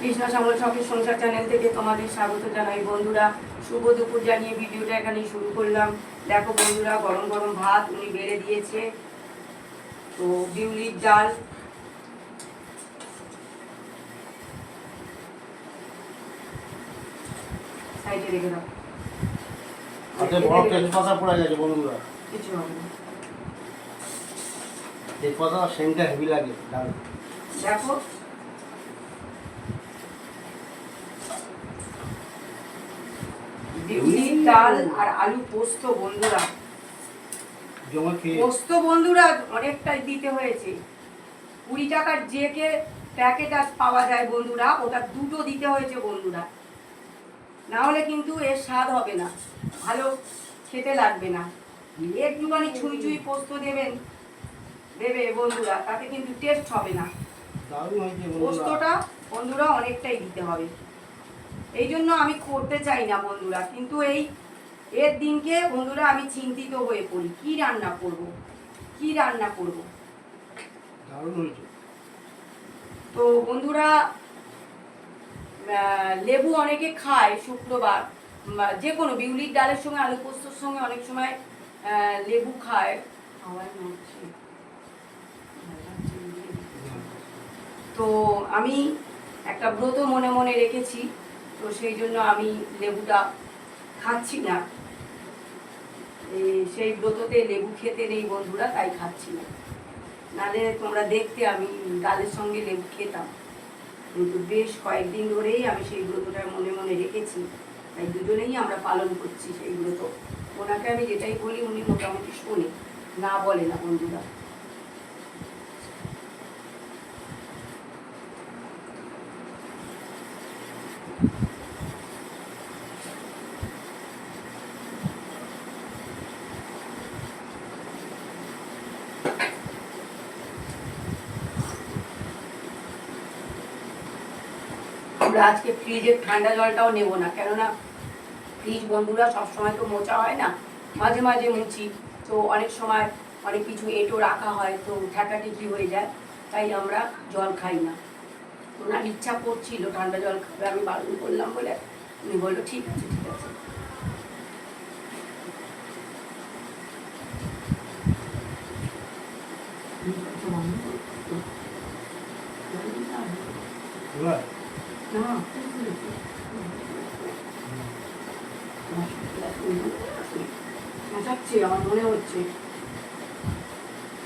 কৃষ্ণ শ্যামল শখের সংসার চ্যানেল থেকে তোমাদের স্বাগত জানাই বন্ধুরা। শুভ দুপুর জানিয়ে ভিডিওটা এখানেই শুরু করলাম। দেখো বন্ধুরা, গরম গরম ভাত উনি বেড়ে দিয়েছে, তো বিউলির ডাল, সাইডে রেখে দাও। তেজপাতা পড়ে গেছে বন্ধুরা, কিছু হবে না। তেজপাতা সেন্টটা হেভি লাগে ডাল। দেখো বিউলির ডাল আর আলু পোস্ত বন্ধুরা, পোস্ত বন্ধুরা অনেকটাই দিতে হয়েছে। 20 টাকার যে কে প্যাকেট পাওয়া যায় বন্ধুরা, ওটা দুটো দিতে হয়েছে বন্ধুরা, না হলে কিন্তু এর স্বাদ হবে না, ভালো খেতে লাগবে না। একটুখানি ছুঁই ছুঁই পোস্ত দেবে বন্ধুরা, তাতে কিন্তু টেস্ট হবে না। পোস্তটা বন্ধুরা অনেকটাই দিতে হবে, এই জন্য আমি করতে চাই না বন্ধুরা। কিন্তু এর দিনকে বন্ধুরা আমি চিন্তিত হয়ে পড়ি, কি রান্না করব। তো বন্ধুরা, লেবু অনেকে খায় শুক্রবার, যে কোনো বিউলির ডালের সঙ্গে আলু পোস্তর সঙ্গে অনেক সময় লেবু খায়। তো আমি একটা ব্রত মনে মনে রেখেছি, তো সেই জন্য আমি লেবুটা খাচ্ছি না। সেই ব্রততে লেবু খেতে নেই বন্ধুরা, তাই খাচ্ছি না। নাহলে তোমরা দেখতে আমি ডালের সঙ্গে লেবু খেতাম, কিন্তু বেশ কয়েকদিন ধরেই আমি সেই ব্রতটা মনে মনে রেখেছি, তাই দুজনেই আমরা পালন করছি সেই ব্রত। ওনাকে আমি যেটাই বলি উনি মোটামুটি শোনে, না বলে না বন্ধুরা। আমরা আজকে ফ্রিজের ঠান্ডা জলটাও নেব না, কেননা ফ্রিজ বন্ধুরা সবসময় তো মোছা হয় না, মাঝে মাঝে মুছি, তো অনেক সময় অনেক কিছু এঁটো রাখা হয়, তো ঠেকাঠেকি হয়ে যায়, তাই আমরা জল খাই না। ওনার ইচ্ছা করছিল ঠান্ডা জল খাবে, আমি বারণ করলাম বলে উনি বললো ঠিক আছে ঠিক আছে। চেঁচাচ্ছে, আমার মনে হচ্ছে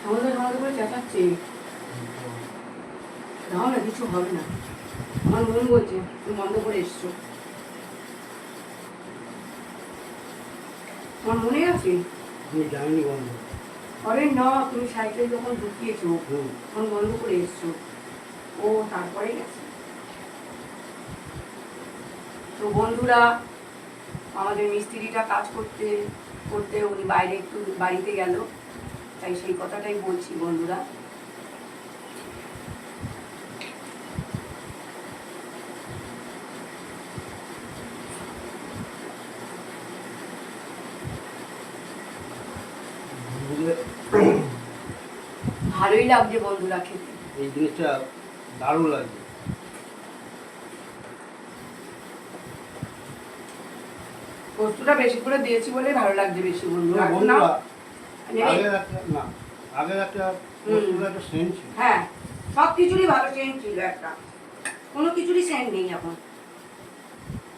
আমাদের করে চেঁচাচ্ছে। দাও না, কিছু হবে না, আমার মন বলছে তুমি বন্ধ করে এসছো। আমার মনে আছে আরে না, তুমি সাইকেল যখন ঢুকিয়েছো তখন বন্ধ করে এসছো, ও তারপরে গেছে। তো বন্ধুরা, আমাদের মিস্ত্রিটা কাজ করতে করতে উনি বাইরে একটু বাড়িতে গেল, তাই সেই কথাটাই বলছি বন্ধুরা। ভালোই লাগছে বন্ধুরা খেতে, এই জিনিসটা দারুণ লাগছে। পোস্তটা বেশি করে দিয়েছি বলে ভালো লাগছে বেশি বন্ধুরা। আগের একটা সেন্ট ছিল, হ্যাঁ সব কিছুরই ভালো সেন্ট ছিল, একটা কোনো কিছুরই সেন্ট নেই এখন,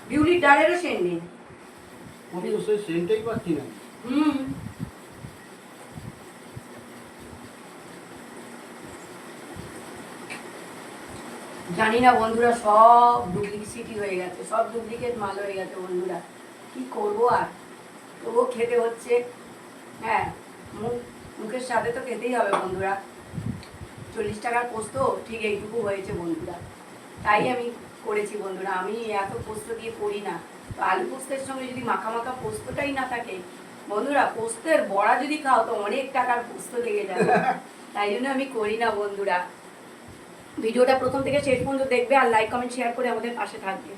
বিউলির ডালেরও সেন্ট নেই। আমি তো সেই সেন্টটাই পাচ্ছি না। জানি না বন্ধুরা, সব ডুপ্লিসিটি হয়ে গেছে, সব ডুপ্লিকেট মাল হয়ে গেছে বন্ধুরা, কি করবো আর, তবুও খেতে হচ্ছে। হ্যাঁ, মুখের সাথে তো খেতেই হবে বন্ধুরা। 40 টাকার পোস্ত ঠিক এইটুকু হয়েছে বন্ধুরা, তাই আমি করেছি বন্ধুরা। আমি এত পোস্ত দিয়ে করি না, তো আলু পোস্তের সঙ্গে যদি মাখা মাখা পোস্তটাই না থাকে বন্ধুরা, পোস্তের বড়া যদি খাও তো অনেক টাকার পোস্ত লেগে যাবে, তাই জন্য আমি করি না বন্ধুরা। ভিডিওটা প্রথম থেকে শেষ পর্যন্ত দেখবে আর লাইক কমেন্ট শেয়ার করে আমাদের পাশে থাকবে।